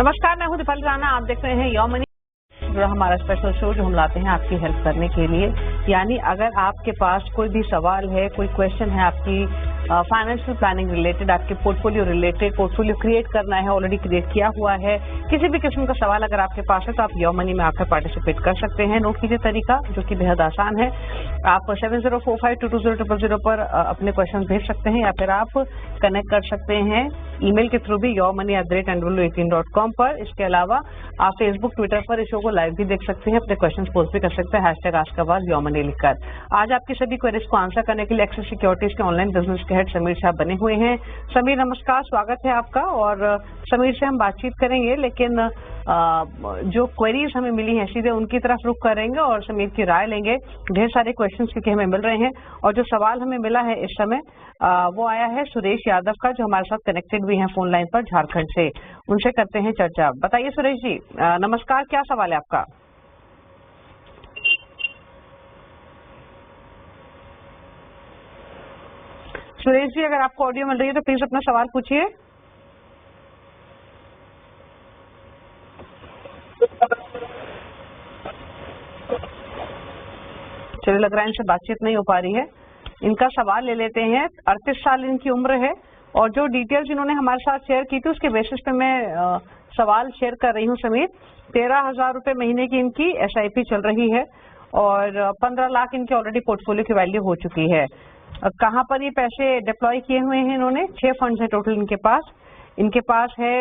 नमस्कार, मैं हूं दीपाली राणा। आप देख रहे हैं योर मनी, जो हमारा स्पेशल शो जो हम लाते हैं आपकी हेल्प करने के लिए। यानी अगर आपके पास कोई भी सवाल है, कोई क्वेश्चन है आपकी फाइनेंशियल प्लानिंग रिलेटेड, आपके पोर्टफोलियो रिलेटेड, पोर्टफोलियो क्रिएट करना है, ऑलरेडी क्रिएट किया हुआ है, किसी भी किस्म का सवाल अगर आपके पास है तो आप योर मनी में आकर पार्टिसिपेट कर सकते हैं। नोट कीजिए तरीका, जो कि बेहद आसान है। आप 7045220000 पर अपने क्वेश्चन भेज सकते हैं या फिर आप कनेक्ट कर सकते हैं ईमेल के थ्रू भी yourmoney@androlu18.com पर। इसके अलावा आप फेसबुक, ट्विटर पर इस शो को लाइव भी देख सकते हैं, अपने क्वेश्चन पोस्ट भी कर सकते हैं #AskAwaz लिखकर। आज आपकी सभी क्वेरीज को आंसर करने के लिए एक्सिस सिक्योरिटीज के ऑनलाइन बिजनेस के हेड समीर साहब बने हुए हैं। समीर, नमस्कार, स्वागत है आपका। और समीर से हम बातचीत करेंगे, लेकिन जो क्वेरीज हमें मिली हैं सीधे उनकी तरफ रुख करेंगे और समीर की राय लेंगे। ढेर सारे क्वेश्चंस क्योंकि हमें मिल रहे हैं, और जो सवाल हमें मिला है इस समय वो आया है सुरेश यादव का, जो हमारे साथ कनेक्टेड भी हैं फोन लाइन पर झारखंड से। उनसे करते हैं चर्चा। बताइए सुरेश जी, नमस्कार, क्या सवाल है आपका? सुरेश जी, अगर आपको ऑडियो मिल रही है तो प्लीज अपना सवाल पूछिए। चलिए, लग रहा है इनसे बातचीत नहीं हो पा रही है। इनका सवाल ले लेते हैं। 38 साल इनकी उम्र है, और जो डिटेल्स इन्होंने हमारे साथ शेयर की थी उसके बेसिस पे मैं सवाल शेयर कर रही हूँ समीर। 13,000 रुपए महीने की इनकी SIP चल रही है, और 15 लाख इनके ऑलरेडी पोर्टफोलियो की वैल्यू हो चुकी है। कहाँ पर ये पैसे डिप्लॉय किए हुए हैं इन्होंने? 6 फंड्स है टोटल इनके पास। इनके पास है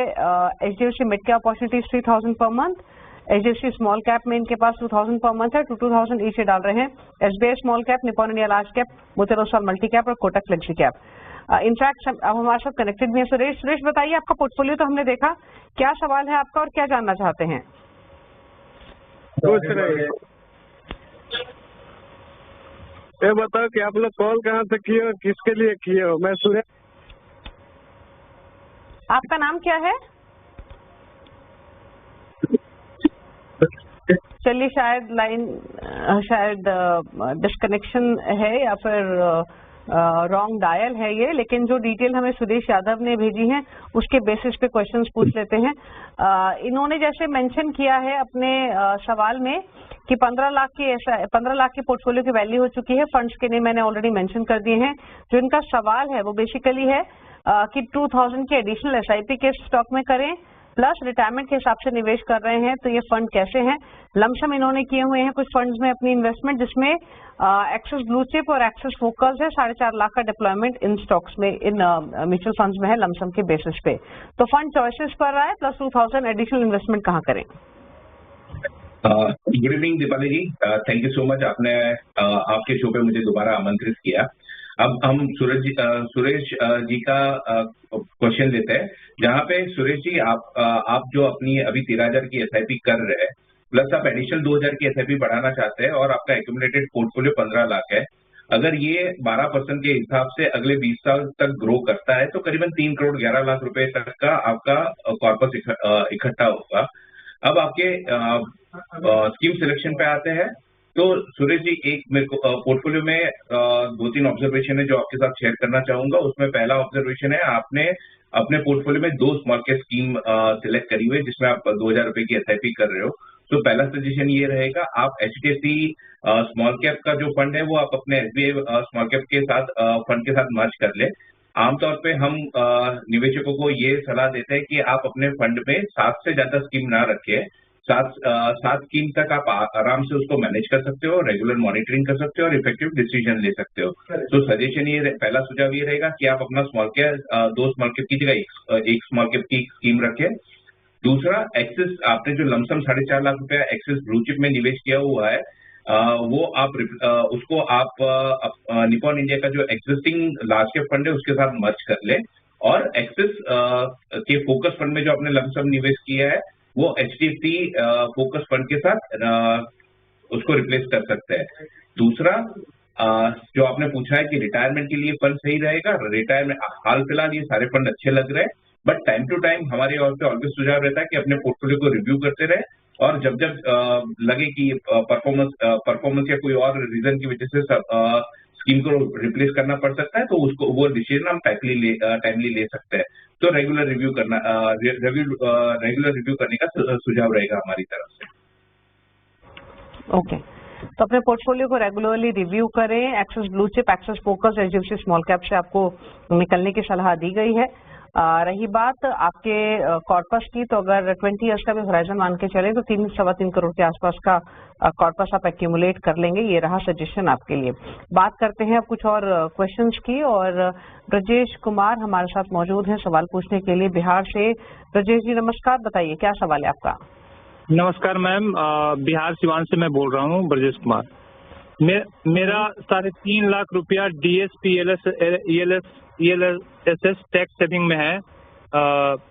HDFC mid cap opportunities 3,000 per month, HDFC small cap में इनके पास 2,000 पर मंथ है, 2,000 ईच डाल रहे हैं। SBI small cap, Nippon India large cap, Motilal Oswal multi cap और कोटक फ्लेक्सी कैप। इनफैक्ट अब हमारे साथ कनेक्टेड भी है सुरेश बताइए, आपका पोर्टफोलियो तो हमने देखा, क्या सवाल है आपका और क्या जानना चाहते हैं? कुछ नहीं, ये बताओ कि आप लोग कॉल कहाँ से किए हो, किसके लिए किए हो? मैं सुरेश। आपका नाम क्या है? चलिए, शायद लाइन डिस्कनेक्शन है या फिर रॉन्ग डायल है ये, लेकिन जो डिटेल हमें सुरेश यादव ने भेजी है उसके बेसिस पे क्वेश्चंस पूछ लेते हैं। इन्होंने जैसे मेंशन किया है अपने सवाल में कि 15 लाख की पोर्टफोलियो की वैल्यू हो चुकी है। फंड्स के लिए मैंने ऑलरेडी मेंशन कर दिए हैं। जो इनका सवाल है वो बेसिकली है कि 2,000 के एडिशनल SIP के स्टॉक में करें, प्लस रिटायरमेंट के हिसाब से निवेश कर रहे हैं, तो ये फंड कैसे हैं। लमसम इन्होंने किए हुए हैं कुछ फंड्स में अपनी इन्वेस्टमेंट, जिसमें एक्सिस ब्लू चिप और एक्सिस फोकस है। 4.5 लाख का डिप्लॉयमेंट इन स्टॉक्स में, इन म्यूचुअल फंड्स में है लमसम के बेसिस पे। तो फंड चॉइसेस कर रहा है, प्लस 2,000 एडिशनल इन्वेस्टमेंट कहाँ करें? Good evening Deepali ji, thank you so much, आपने आपके शो पे मुझे दोबारा आमंत्रित किया। अब हम सुरेश जी का क्वेश्चन लेते हैं, जहाँ पे सुरेश जी आप जो अपनी अभी 13,000 की SIP कर रहे हैं, प्लस आप एडिशनल 2,000 की SIP बढ़ाना चाहते हैं, और आपका एक्यूमुलेटेड पोर्टफोलियो 15 लाख है। अगर ये 12% के हिसाब से अगले 20 साल तक ग्रो करता है तो करीबन 3 करोड़ 11 लाख रुपए तक का आपका कॉर्पस इकट्ठा होगा। अब आपके स्कीम सिलेक्शन पे आते हैं, तो सुरेश जी, एक मेरे को पोर्टफोलियो में 2-3 ऑब्जर्वेशन है जो आपके साथ शेयर करना चाहूंगा। उसमें पहला ऑब्जर्वेशन है, आपने अपने पोर्टफोलियो में 2 स्मॉल कैप स्कीम सिलेक्ट करी हुई है, जिसमें आप 2,000 रुपए की SIP कर रहे हो। तो पहला सजेशन ये रहेगा, आप HDFC स्मॉल कैप का जो फंड है वो आप अपने SBI स्मॉल कैप के साथ फंड के साथ मर्ज कर ले। आमतौर पे हम निवेशकों को ये सलाह देते हैं कि आप अपने फंड में 7 से ज्यादा स्कीम ना रखें। 7 स्कीम तक आप आराम से उसको मैनेज कर सकते हो, रेगुलर मॉनिटरिंग कर सकते हो और इफेक्टिव डिसीजन ले सकते हो। तो सजेशन ये, पहला सुझाव ये रहेगा कि आप अपना स्मॉल कैप 2 स्मॉल कैप की जगह एक स्मॉल कैप की स्कीम रखें। दूसरा, एक्सिस, आपने जो लमसम 4.5 लाख रुपया एक्सिस ब्लू चिप में निवेश किया हुआ है, वो आप उसको आप निपॉन इंडिया का जो एग्जिस्टिंग लार्ज कैप फंड है उसके साथ मर्ज कर ले, और एक्सिस के फोकस फंड में जो आपने लमसम निवेश किया है वो HDFC फोकस फंड के साथ उसको रिप्लेस कर सकते हैं। दूसरा, जो आपने पूछा है कि रिटायरमेंट के लिए फंड सही रहेगा, रिटायरमेंट हाल फिलहाल ये सारे फंड अच्छे लग रहे हैं, बट टाइम टू टाइम हमारे और पे ऑलवेज सुझाव रहता है कि अपने पोर्टफोलियो को रिव्यू करते रहे, और जब लगे कि परफॉर्मेंस या कोई और रीजन की वजह से स्कीम को रिप्लेस करना पड़ सकता है, तो उसको वो डिसीजन हम टाइमली ले सकते हैं। तो रेगुलर रिव्यू करने का सुझाव रहेगा हमारी तरफ से। ओके, तो अपने पोर्टफोलियो को रेगुलरली रिव्यू करें। Axis blue chip, axis focus, HDFC small cap से आपको निकलने की सलाह दी गई है। रही बात आपके कॉर्पस की, तो अगर 20 ईयर्स का भी होराइजन मान के चले तो 3-3.25 करोड़ के आसपास का कॉर्पस आप एक्यूमुलेट कर लेंगे। ये रहा सजेशन आपके लिए। बात करते हैं अब कुछ और क्वेश्चंस की, और ब्रजेश कुमार हमारे साथ मौजूद हैं सवाल पूछने के लिए बिहार से। ब्रजेश जी नमस्कार, बताइए क्या सवाल है आपका। नमस्कार मैम, बिहार सिवान से मैं बोल रहा हूँ ब्रजेश कुमार। मेरा 3.5 लाख रुपया DSP ELSS टैक्स सेविंग में है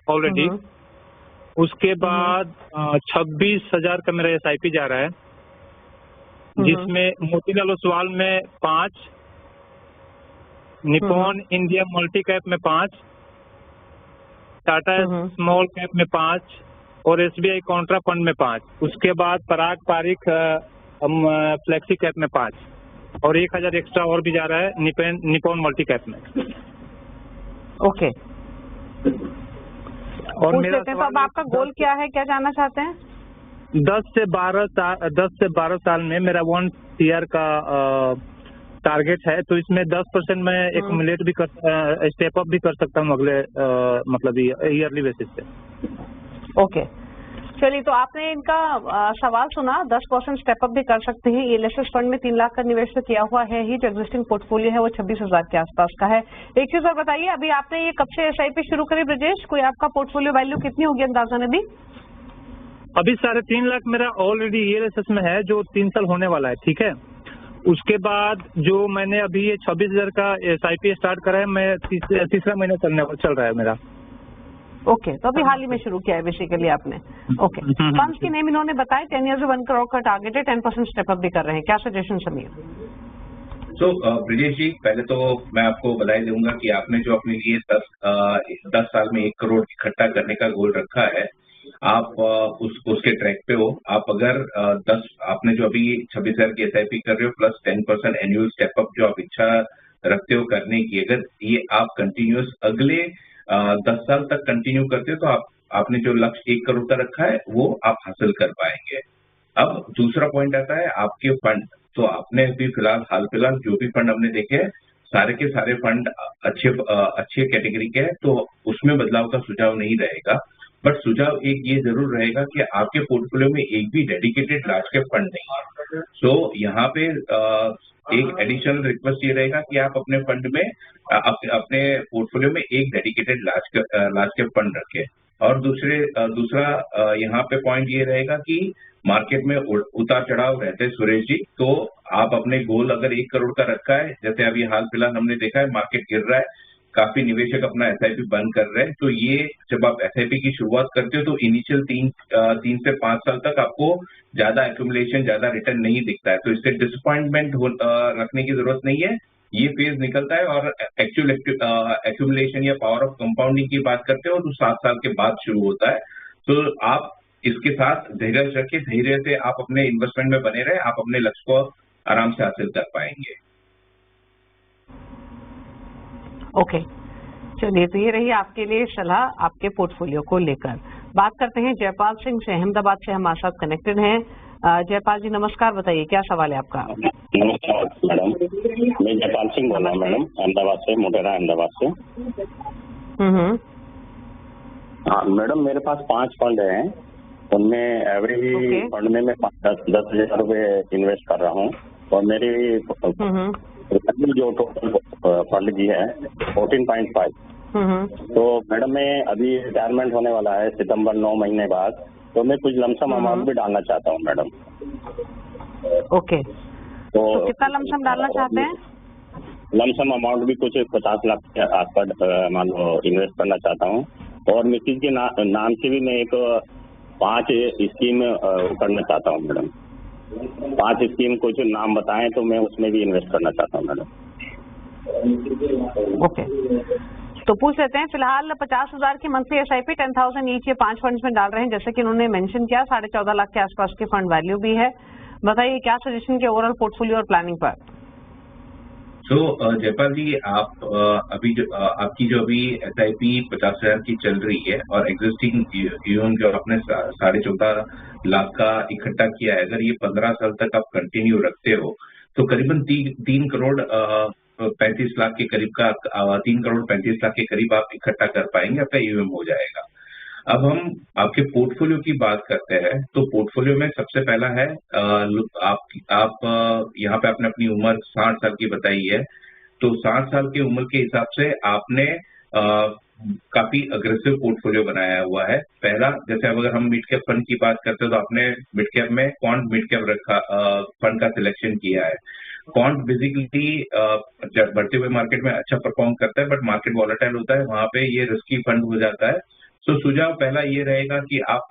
ऑलरेडी। उसके बाद 26,000 का मेरा SIP जा रहा है, जिसमें मोतीलाल ओसवाल में 5, निप्पॉन इंडिया मल्टी कैप में 5, टाटा स्मॉल कैप में 5 और SBI कॉन्ट्रा फंड में 5। उसके बाद पराग पारिक फ्लेक्सी कैप में 5 और 1,000 एक्स्ट्रा और भी जा रहा है निप्पॉन मल्टी कैप में। ओके, और मेरा तो अब आपका गोल क्या है, क्या जानना चाहते हैं। 10 से 12 साल में मेरा 1 CR का टारगेट है, तो इसमें 10% मैं एक्यूमुलेट भी स्टेप अप भी कर सकता हूँ अगले मतलब ईयरली बेसिस पे। ओके, चलिए, तो आपने इनका सवाल सुना। 10% स्टेप अप भी कर सकते हैं। ELSS फंड में 3 लाख का निवेश तो किया हुआ है ही, जो एग्जिस्टिंग पोर्टफोलियो है वो 26,000 के आसपास का है। एक चीज और बताइए, अभी आपने ये कब से SIP शुरू करी ब्रजेश, कोई आपका पोर्टफोलियो वैल्यू कितनी होगी अंदाजन अभी। अभी 3.5 लाख मेरा ऑलरेडी ELSS में है, जो 3 साल होने वाला है, ठीक है। उसके बाद जो मैंने अभी ये 26,000 का SIP स्टार्ट करा है, मैं तीसरा महीना चल रहा है मेरा। ओके, तो अभी हाल ही में शुरू किया है बेसिकली आपने। ओके, फंड्स की नेम इन्होंने बताया, 10 ईयर्स में 1 करोड़ का टारगेट है, 10% स्टेप अप भी कर रहे हैं। क्या सजेशन समीर। तो ब्रजेश जी, पहले तो मैं आपको बधाई दूंगा कि आपने जो अपने लिए 10 साल में 1 करोड़ इकट्ठा करने का गोल रखा है, आप उसके ट्रैक पे हो। आप अगर आपने जो अभी 26,000 की SIP कर रहे हो प्लस 10% एनुअल स्टेप अप जो आप इच्छा रखते हो करने की, अगर ये आप कंटिन्यूअस अगले 10 साल तक कंटिन्यू करते हो, तो आपने जो लक्ष्य 1 करोड़ का रखा है वो आप हासिल कर पाएंगे। अब दूसरा पॉइंट आता है आपके फंड। तो आपने अभी हाल फिलहाल जो भी फंड हमने देखे हैं, सारे के सारे फंड अच्छे कैटेगरी के हैं, तो उसमें बदलाव का सुझाव नहीं रहेगा। बट सुझाव एक ये जरूर रहेगा कि आपके पोर्टफोलियो में एक भी डेडिकेटेड लार्ज कैप फंड नहीं है। सो यहाँ पे एक एडिशनल रिक्वेस्ट ये रहेगा कि आप अपने फंड में अपने पोर्टफोलियो में एक डेडिकेटेड लार्ज कैप फंड रखें। और दूसरा यहाँ पे पॉइंट ये रहेगा कि मार्केट में उतार चढ़ाव रहते हैं सुरेश जी, तो आप अपने गोल अगर 1 करोड़ का रखा है, जैसे अभी हाल फिलहाल हमने देखा है मार्केट गिर रहा है, काफी निवेशक अपना SIP बंद कर रहे हैं, तो ये जब आप SIP की शुरुआत करते हो तो इनिशियल 3 से 5 साल तक आपको ज्यादा एक्यूमुलेशन, ज्यादा रिटर्न नहीं दिखता है, तो इससे डिसअपॉइंटमेंट रखने की जरूरत नहीं है। ये फेज निकलता है और एक्चुअल एक्यूमुलेशन या पावर ऑफ कंपाउंडिंग की बात करते हो तो 7 साल के बाद शुरू होता है। तो आप इसके साथ धैर्य रखिए, धैर्य से आप अपने इन्वेस्टमेंट में बने रहे, आप अपने लक्ष्य को आराम से हासिल कर पाएंगे। ओके, चलिए, तो ये रही आपके लिए सलाह आपके पोर्टफोलियो को लेकर। बात करते हैं जयपाल सिंह से, अहमदाबाद से हमारे साथ कनेक्टेड हैं। जयपाल जी नमस्कार, बताइए क्या सवाल है आपका। नमस्कार मैडम, मैं जयपाल सिंह बोल रहा हूँ मैडम, अहमदाबाद से, मोटेरा अहमदाबाद से। हाँ मैडम, मेरे पास 5 फंड हैं, उनमें एवरी फंड में मैं 10,000 रुपए इन्वेस्ट कर रहा हूँ, और मेरी जो टोटल फंड की है 14.5। तो मैडम मैं अभी रिटायरमेंट होने वाला है सितंबर 9 महीने बाद, तो मैं कुछ लमसम अमाउंट भी डालना चाहता हूँ मैडम। ओके, तो कितना लमसम डालना चाहते हैं। लमसम अमाउंट भी कुछ 50 लाख के आसपास मान लो इन्वेस्ट करना चाहता हूँ, और मिसिज के नाम से भी मैं एक 5 स्कीम करना चाहता हूँ मैडम। 5 स्कीम कुछ नाम बताएं तो मैं उसमें भी इन्वेस्ट करना चाहता हूँ मैडम। ओके, तो पूछ लेते हैं। फिलहाल 50,000 की मंथली SIP 10,000 ईच ये 5 फंड्स में डाल रहे हैं, जैसे कि उन्होंने मेंशन किया। 14.5 लाख के आसपास की फंड वैल्यू भी है। बताइए क्या सजेशन के ओवरऑल पोर्टफोलियो और प्लानिंग पर। तो जयपाल जी, आप अभी जो आपकी जो अभी SIP 50,000 की चल रही है और एग्जिस्टिंग यूएम जो आपने 14.5 लाख का इकट्ठा किया है, अगर ये 15 साल तक आप कंटिन्यू रखते हो तो करीबन 3 करोड़ 35 लाख के करीब का 3 करोड़ 35 लाख के करीब आप इकट्ठा कर पाएंगे, आपका यूएम हो जाएगा। अब हम आपके पोर्टफोलियो की बात करते हैं, तो पोर्टफोलियो में सबसे पहला है आप यहाँ पे आपने अपनी उम्र 60 साल की बताई है, तो 60 साल की उम्र के हिसाब से आपने काफी अग्रेसिव पोर्टफोलियो बनाया हुआ है। पहला, जैसे अब अगर हम मिड कैप फंड की बात करते हैं तो आपने मिड कैप में क्वांट मिड कैप फंड का सिलेक्शन किया है। क्वांट बेसिकली बढ़ते हुए मार्केट में अच्छा परफॉर्म करता है, बट मार्केट वॉलेटाइल होता है, वहां पे ये रिस्की फंड हो जाता है। तो सुझाव पहला ये रहेगा कि आप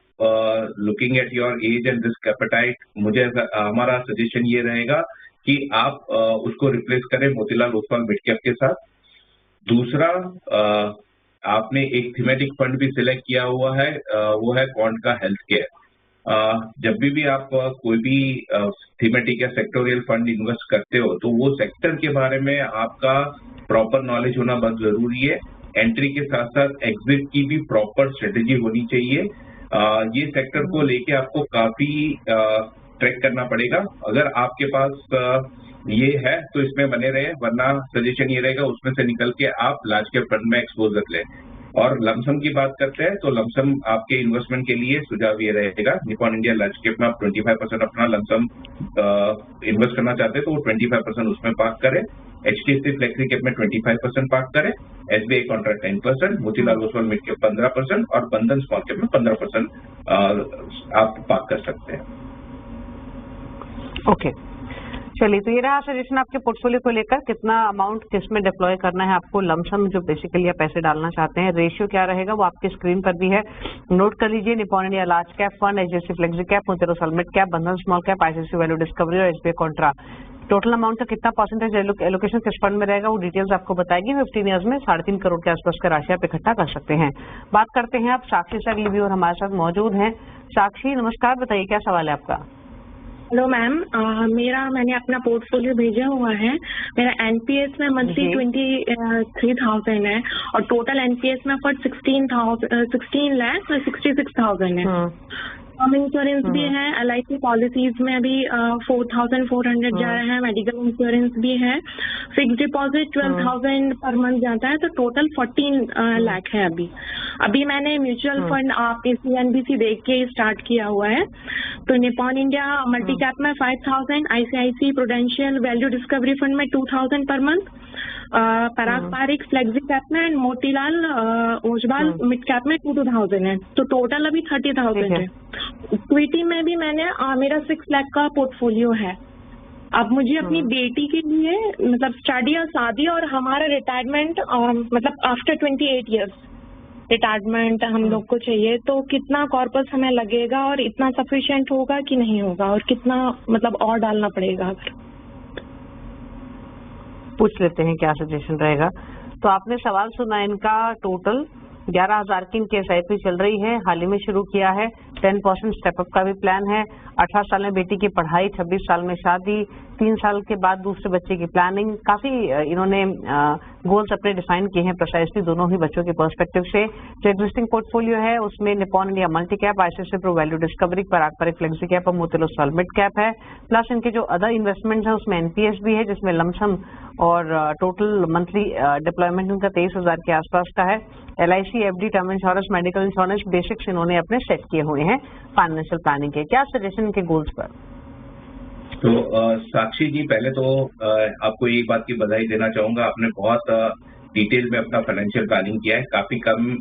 looking at your age and risk appetite, हमारा सजेशन ये रहेगा कि आप उसको रिप्लेस करें मोतीलाल ओसवाल मिड कैप के साथ। दूसरा, आपने एक थीमेटिक फंड भी सिलेक्ट किया हुआ है, वो है क्वांट का हेल्थ केयर। जब भी आप कोई भी थीमेटिक या सेक्टोरियल फंड इन्वेस्ट करते हो तो वो सेक्टर के बारे में आपका प्रॉपर नॉलेज होना बहुत जरूरी है। एंट्री के साथ साथ एग्जिट की भी प्रॉपर स्ट्रेटेजी होनी चाहिए। ये सेक्टर को लेके आपको काफी ट्रैक करना पड़ेगा। अगर आपके पास ये है तो इसमें बने रहे, वरना सजेशन ये रहेगा उसमें से निकल के आप लार्ज कैप फंड में एक्सपोजर लें। और लमसम की बात करते हैं तो लमसम आपके इन्वेस्टमेंट के लिए सुझाव ये रहेगा, निपॉन इंडिया लार्ज कैप में आप 25% अपना लमसम इन्वेस्ट करना चाहते हैं तो वो 25% उसमें पार्क करें। HDFC फ्लेक्सी कैप में 25% पार्क करें, SBI contract 10%, Motilal Oswal mid cap 15% और बंधन स्मॉल कैप में 15% आप पार्क कर सकते हैं। ओके, चलिए, तो ये रहा सजेशन आपके पोर्टफोलियो को लेकर। कितना अमाउंट किस में डिप्लॉय करना है आपको, लमसम जो बेसिकली आप पैसे डालना चाहते हैं, रेशियो क्या रहेगा वो आपकी स्क्रीन पर भी है, नोट कर लीजिए। Nippon India large cap fund, HDFC flexi cap, Motilal Oswal mid cap, Bandhan small cap, ICICI value discovery और SBI कॉन्ट्रा। टोटल अमाउंट का कितना परसेंटेज एलोकेशन किस फंड में रहेगा वो डिटेल्स आपको बताएगी। 15 ईयर्स में 3.5 करोड़ के आसपास का राशि आप इकट्ठा कर सकते हैं। बात करते हैं आप साक्षी से, अगली व्यूअर हमारे साथ मौजूद हैं। साक्षी नमस्कार, बताइए क्या सवाल है आपका। हेलो मैम, मैंने अपना पोर्टफोलियो भेजा हुआ है। मेरा एनपीएस में मंथली 23,000 है और टोटल एनपीएस में फॉर 16,66,000 है। होम इंश्योरेंस भी है, LIC पॉलिसीज में अभी 4,400 जा रहा है, मेडिकल इंश्योरेंस भी है, फिक्स डिपॉजिट 12,000 पर मंथ जाता है, तो टोटल 14 लाख है। अभी मैंने म्यूचुअल फंड आपके CNBC देख के स्टार्ट किया हुआ है। तो निपॉन इंडिया मल्टी कैप में 5,000, ICICI prudential value discovery fund में 2,000 पर मंथ, पराग पारिक फ्लेक्सी कैप में and Motilal Oswal mid cap में 2,000 है, तो टोटल अभी 30,000 है। इक्विटी में भी मैंने मेरा 6 लाख का पोर्टफोलियो है। अब मुझे अपनी बेटी के लिए मतलब स्टडी और शादी और हमारा रिटायरमेंट मतलब आफ्टर 28 इयर्स रिटायरमेंट हम लोग को चाहिए, तो कितना कॉर्पस हमें लगेगा और इतना सफिशिएंट होगा कि नहीं होगा और कितना मतलब और डालना पड़ेगा? अगर पूछ लेते हैं क्या सजेशन रहेगा। तो आपने सवाल सुना, इनका टोटल 11,000 की इनकी SIP चल रही है, हाल ही में शुरू किया है। 10% स्टेपअप का भी प्लान है। 18 साल में बेटी की पढ़ाई, 26 साल में शादी, 3 साल के बाद दूसरे बच्चे की प्लानिंग। काफी इन्होंने गोल्स अपने डिफाइन किए हैं प्रिसाइसली दोनों ही बच्चों के पर्सपेक्टिव से। जो एग्जिस्टिंग पोर्टफोलियो है उसमें Nippon India multi cap, ICICI pro value discovery, Parag Parikh flexi cap और मोतीलाल ओसवाल मिड कैप है। प्लस इनके जो अदर इन्वेस्टमेंट्स हैं उसमें NPS भी है, जिसमें लमसम और टोटल मंथली डिप्लॉयमेंट उनका 23,000 के आसपास का है। LIC, FD, term insurance, medical insurance basics इन्होंने अपने सेट किए हुए हैं फाइनेंशियल प्लानिंग के। क्या सजेशन के गोल्स पर? तो साक्षी जी, पहले तो आपको एक बात की बधाई देना चाहूंगा, आपने बहुत डिटेल में अपना फाइनेंशियल प्लानिंग किया है। काफी कम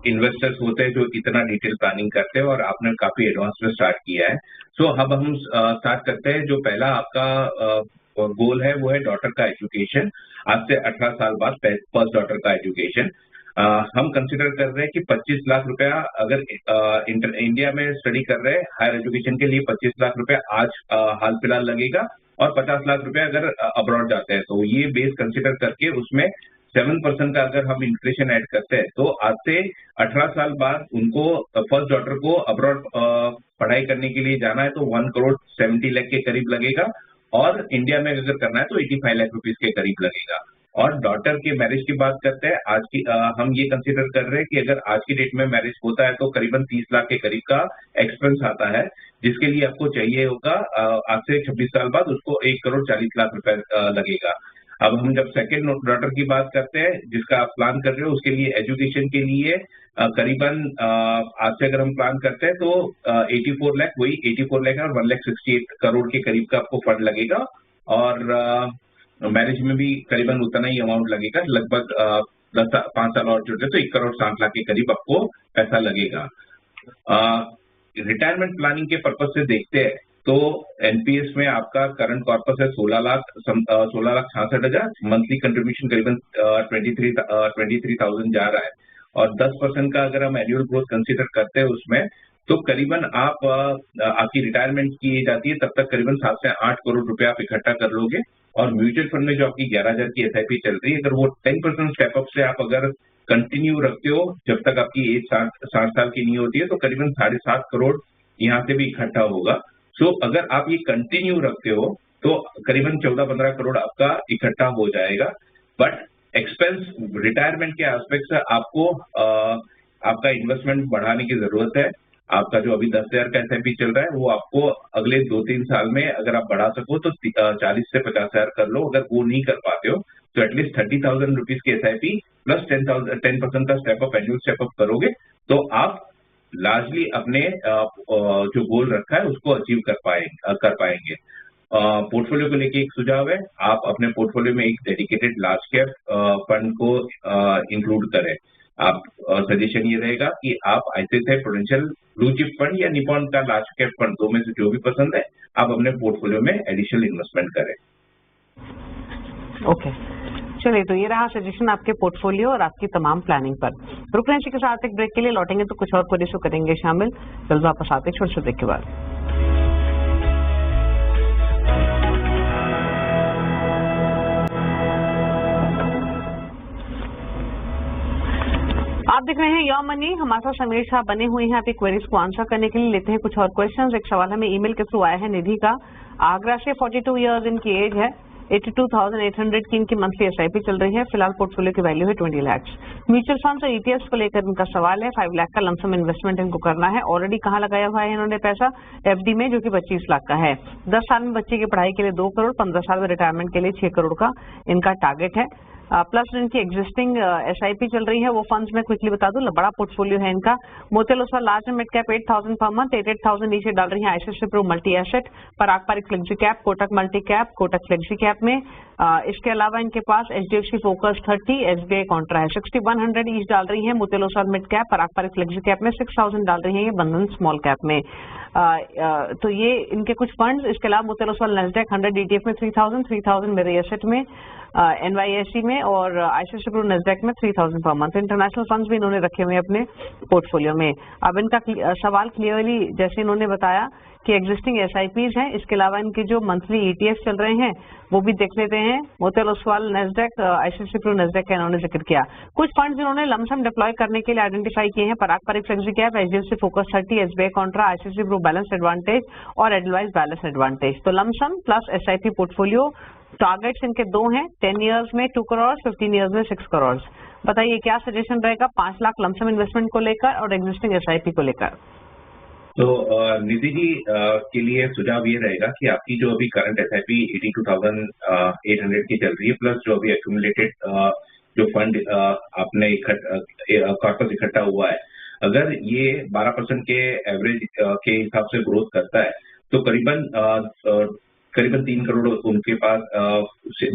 इन्वेस्टर्स होते हैं जो इतना डिटेल प्लानिंग करते हैं और आपने काफी एडवांस में स्टार्ट किया है। सो अब हम स्टार्ट करते हैं। जो पहला आपका गोल है वो है डॉटर का एजुकेशन। आज से 18 साल बाद फर्स्ट डॉटर का एजुकेशन हम कंसिडर कर रहे हैं कि 25 लाख रुपया अगर इंडिया में स्टडी कर रहे हैं हायर एजुकेशन के लिए 25 लाख रुपया आज हाल फिलहाल लगेगा और 50 लाख रुपया अगर अब्रॉड जाते हैं, तो ये बेस कंसिडर करके उसमें 7% का अगर हम इन्फ्लेशन ऐड करते हैं तो आज से 18 साल बाद उनको फर्स्ट डॉटर को अब्रॉड पढ़ाई करने के लिए जाना है तो 1 करोड़ 70 लाख के करीब लगेगा और इंडिया में अगर करना है तो 85 लाख रुपीज के करीब लगेगा। और डॉटर के मैरिज की बात करते हैं, आज की हम ये कंसीडर कर रहे हैं कि अगर आज की डेट में मैरिज होता है तो करीबन 30 लाख के करीब का एक्सपेंस आता है, जिसके लिए आपको चाहिए होगा आज से 26 साल बाद उसको 1,40,00,000 लगेगा। अब हम जब सेकेंड डॉटर की बात करते हैं, जिसका आप प्लान कर रहे हो, उसके लिए एजुकेशन के लिए करीबन आज से अगर हम प्लान करते हैं तो 84 लाख, वही 84 लाख और 1,68 करोड़ के करीब का आपको फंड लगेगा। और मैरिज में भी करीबन उतना ही अमाउंट लगेगा, लगभग 5 साल और जुड़े तो 1,60,00,000 के करीब आपको पैसा लगेगा। रिटायरमेंट प्लानिंग के पर्पज से देखते हैं तो एनपीएस में आपका करंट कॉर्पस है 16,66,000, मंथली कंट्रीब्यूशन करीबन 23,000 जा रहा है, और 10% का अगर हम एनुअल ग्रोथ कंसीडर करते हैं उसमें, तो करीबन आपकी रिटायरमेंट की जाती है तब तक करीबन 7 से 8 करोड़ रुपए आप इकट्ठा कर लोगे। और म्यूचुअल फंड में जो आपकी 11,000 की एसआईपी चल रही है, अगर वो 10% स्टेपअप से आप अगर कंटिन्यू रखते हो जब तक आपकी एज 60 साल की नहीं होती है, तो करीबन 7.5 करोड़ यहाँ से भी इकट्ठा होगा। सो अगर आप ये कंटिन्यू रखते हो तो करीबन 14-15 करोड़ आपका इकट्ठा हो जाएगा। बट एक्सपेंस रिटायरमेंट के एस्पेक्ट से आपको आपका इन्वेस्टमेंट बढ़ाने की जरूरत है। आपका जो अभी 10,000 का एसआईपी चल रहा है, वो आपको अगले 2-3 साल में अगर आप बढ़ा सको तो 40 से 50,000 कर लो। अगर वो नहीं कर पाते हो तो एटलीस्ट 30,000 रुपीज की एसआईपी प्लस 10% का स्टेपअप, एनुअल स्टेपअप करोगे तो आप लार्जली अपने जो गोल रखा है उसको अचीव कर पाएंगे। पोर्टफोलियो को लेके एक सुझाव है, आप अपने पोर्टफोलियो में एक डेडिकेटेड लार्ज कैप फंड को इंक्लूड करें। आप सजेशन ये रहेगा कि आप ICICI prudential blue chip fund या निपॉन का लार्ज कैप फंड, दो में से जो भी पसंद है, आप अपने पोर्टफोलियो में एडिशनल इन्वेस्टमेंट करें। ओके, चलिए, तो ये रहा सजेशन आपके पोर्टफोलियो और आपकी तमाम प्लानिंग पर। रुक रहे के साथ एक ब्रेक के लिए, लौटेंगे तो कुछ और क्वेरीज करेंगे शामिल। जल्द वापस आते छोटे छोटे ब्रेक के बाद। आप देख रहे हैं योर मनी, हमारे साथ समीर साहब बने हुए हैं आपकी क्वेरीज को आंसर करने के लिए। लेते हैं कुछ और क्वेश्चंस। एक सवाल हमें ईमेल के थ्रू आया है निधि का। आगरा से 42 इयर्स इनकी एज है, 82,800 की इनकी मंथली एसआईपी चल रही है। फिलहाल पोर्टफोलियो की वैल्यू है 20 लाख। म्यूचुअल फंड्स और ईटीएफ्स को लेकर इनका सवाल है। 5 लाख का लमसम इन्वेस्टमेंट इनको करना है। ऑलरेडी कहाँ लगाया हुआ है इन्होंने पैसा? एफडी में, जो कि 25 लाख का है। 10 साल में बच्चे की पढ़ाई के लिए 2 करोड़, 15 साल में रिटायरमेंट के लिए 6 करोड़ का इनका टारगेट है। प्लस इनकी एग्जिस्टिंग एसआईपी चल रही है, वो फंड्स में क्विकली बता दूं। बड़ा पोर्टफोलियो है इनका। Motilal Oswal large mid cap 8,000 per month, 8,000 नीचे डाल रही है ICICI pru multi asset, Parag Parikh flexi cap, Kotak multi cap, Kotak flexi cap में। इसके अलावा इनके पास एचडीएफसी फोकस 30, एसबीआई कॉन्ट्रा है 6100 ईच डाल रही है। Motilal Oswal mid cap, Parag Parikh flexi cap में 6,000 डाल रही है ये बंधन स्मॉल कैप में। तो ये इनके कुछ फंड्स। इसके अलावा मोतीलाल ओसवाल नेस्डेक 100 डीटीएफ में 3,000 मेरे एसेट में, एनवाईएसई में, और आईसीआईसीआई प्रू नेस्डेक में 3,000 पर मंथ। इंटरनेशनल फंड्स भी इन्होंने रखे हुए हैं अपने पोर्टफोलियो में। अब इनका सवाल क्लियरली जैसे इन्होंने बताया कि एग्जिस्टिंग एसआईपीज हैं, इसके अलावा इनके जो मंथली ईटीएफ चल रहे हैं वो भी देख लेते हैं। Motilal Oswal Nasdaq, ICICI Pru Nasdaq का इन्होंने जिक्र किया। कुछ फंड्स इन्होंने लमसम डिप्लॉय करने के लिए आइडेंटिफाई किए हैं। Parag Parikh flexi cap, HDFC focus 30, SBI contra, ICICI pru balance advantage और एडवाइज बैलेंस एडवांटेज। तो lump sum plus SIP portfolio targets इनके 2 हैं, 10 इयर्स में 2 करोड़, 15 इयर्स में 6 करोड़। बताइए क्या सजेशन रहेगा 5 लाख लमसम इन्वेस्टमेंट को लेकर और एग्जिस्टिंग एसआईपी को लेकर? तो निधि जी के लिए सुझाव ये रहेगा कि आपकी जो अभी करंट एसआईपी 82,800 की चल रही है, प्लस जो अभी एक्यूमुलेटेड जो फंड आपने कॉर्पस इकट्ठा हुआ है, अगर ये 12% के एवरेज के हिसाब से ग्रोथ करता है तो करीबन 3 करोड़ उनके पास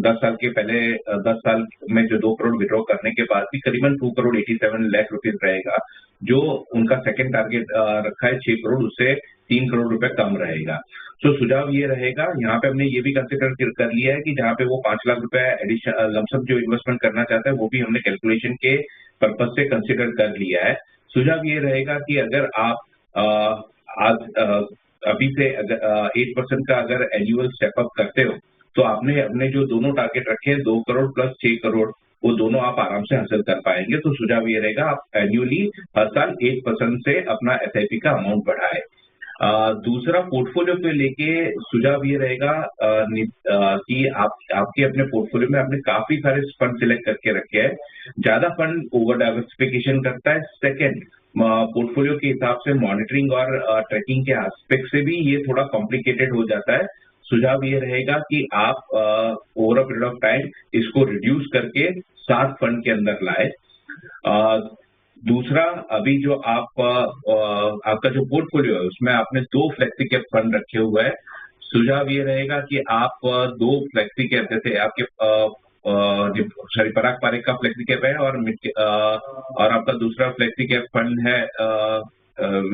10 साल के पहले 10 साल में जो 2 करोड़ विड्रॉ करने के बाद भी करीबन 2 करोड़ 87 लाख रुपीज रहेगा। जो उनका सेकंड टारगेट रखा है 6 करोड़, उससे 3 करोड़ रुपए कम रहेगा। तो सुझाव ये रहेगा, यहाँ पे हमने ये भी कंसिडर कर लिया है कि जहाँ पे वो 5 लाख रुपए एडिशनल लमसम जो इन्वेस्टमेंट करना चाहता है वो भी हमने कैलकुलेशन के पर्पज से कंसिडर कर लिया है। सुझाव ये रहेगा कि अगर आप आज अभी से अगर 8% का अगर एनुअल स्टेपअप करते हो तो आपने अपने जो दोनों टारगेट रखे हैं 2 करोड़ प्लस 6 करोड़, वो दोनों आप आराम से हासिल कर पाएंगे। तो सुझाव ये रहेगा आप एनुअली हर साल 8% से अपना एसआईपी का अमाउंट बढ़ाए। दूसरा पोर्टफोलियो पे लेके सुझाव ये रहेगा कि आपके अपने पोर्टफोलियो में आपने काफी सारे फंड सिलेक्ट करके रखे हैं, ज्यादा फंड ओवर डाइवर्सिफिकेशन करता है। सेकेंड, पोर्टफोलियो के हिसाब से मॉनिटरिंग और ट्रैकिंग के एस्पेक्ट से भी ये थोड़ा कॉम्प्लिकेटेड हो जाता है। सुझाव ये रहेगा कि आप over a period of time इसको रिड्यूस करके 7 फंड के अंदर लाए। दूसरा, अभी जो आपका जो पोर्टफोलियो है उसमें आपने 2 फ्लेक्सी कैप फंड रखे हुए हैं। सुझाव ये रहेगा कि आप 2 फ्लेक्सी कैप, जैसे आपके पराग पारेख का फ्लेक्सी कैप है और आपका दूसरा फ्लेक्सी कैप फंड है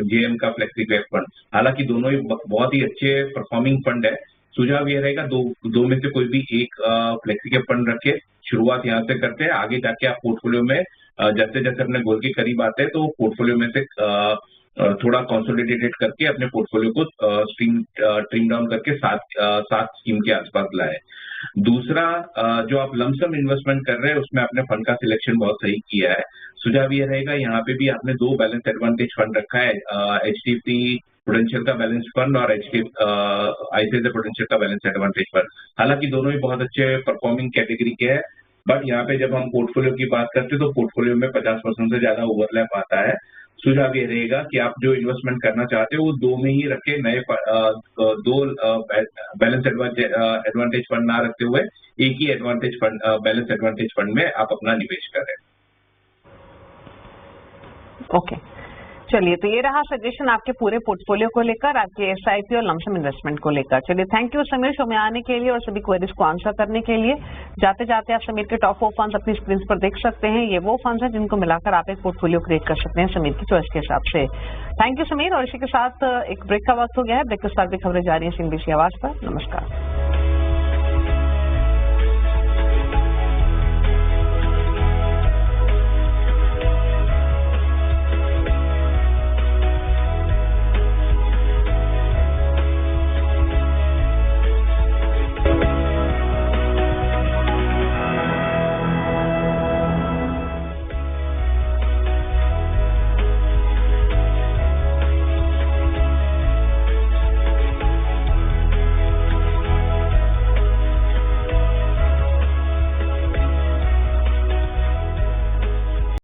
जेएम का फ्लेक्सी कैप फंड, हालांकि दोनों ही बहुत ही अच्छे परफॉर्मिंग फंड है। सुझाव ये रहेगा दो में से कोई भी एक फ्लेक्सी कैप फंड रखे, शुरुआत यहाँ से करते हैं, आगे जाके आप पोर्टफोलियो में जैसे जैसे अपने गोल के करीब आते हैं तो पोर्टफोलियो में से थोड़ा कंसोलिडेटेड करके अपने पोर्टफोलियो को ट्रिम डाउन करके 7 स्कीम के आसपास लाए। दूसरा, जो आप लमसम इन्वेस्टमेंट कर रहे हैं उसमें आपने फंड का सिलेक्शन बहुत सही किया है। सुझाव ये रहेगा, यहाँ पे भी आपने 2 बैलेंस एडवांटेज फंड रखा है, एचडीएफसी प्रूडेंशियल का बैलेंस फंड और आईसीआईसीआई प्रूडेंशियल का बैलेंस एडवांटेज फंड। हालांकि दोनों ही बहुत अच्छे परफॉर्मिंग कैटेगरी के हैं, बट यहाँ पे जब हम पोर्टफोलियो की बात करते हैं तो पोर्टफोलियो में 50% से ज्यादा ओवरलैप आता है। सुझाव ये रहेगा कि आप जो इन्वेस्टमेंट करना चाहते हो वो 2 में ही रखे, नए 2 बैलेंस एडवांटेज फंड ना रखते हुए एक ही बैलेंस एडवांटेज फंड में आप अपना निवेश करें। ओके, चलिए, तो ये रहा सजेशन आपके पूरे पोर्टफोलियो को लेकर, आपके एसआईपी और लमसम इन्वेस्टमेंट को लेकर। चलिए, थैंक यू समीर शो में आने के लिए और सभी क्वेरीज को आंसर करने के लिए। जाते जाते आप समीर के टॉप 4 फंड्स अपनी स्क्रीन पर देख सकते हैं। ये वो फंड्स हैं जिनको मिलाकर आप एक पोर्टफोलियो क्रिएट कर सकते हैं समीर की चॉइस के हिसाब से। थैंक यू समीर, और इसी के साथ एक ब्रेक का वक्त हो गया है। ब्रेक के साथ भी खबरें जारी हैं CNBC आवाज पर। नमस्कार।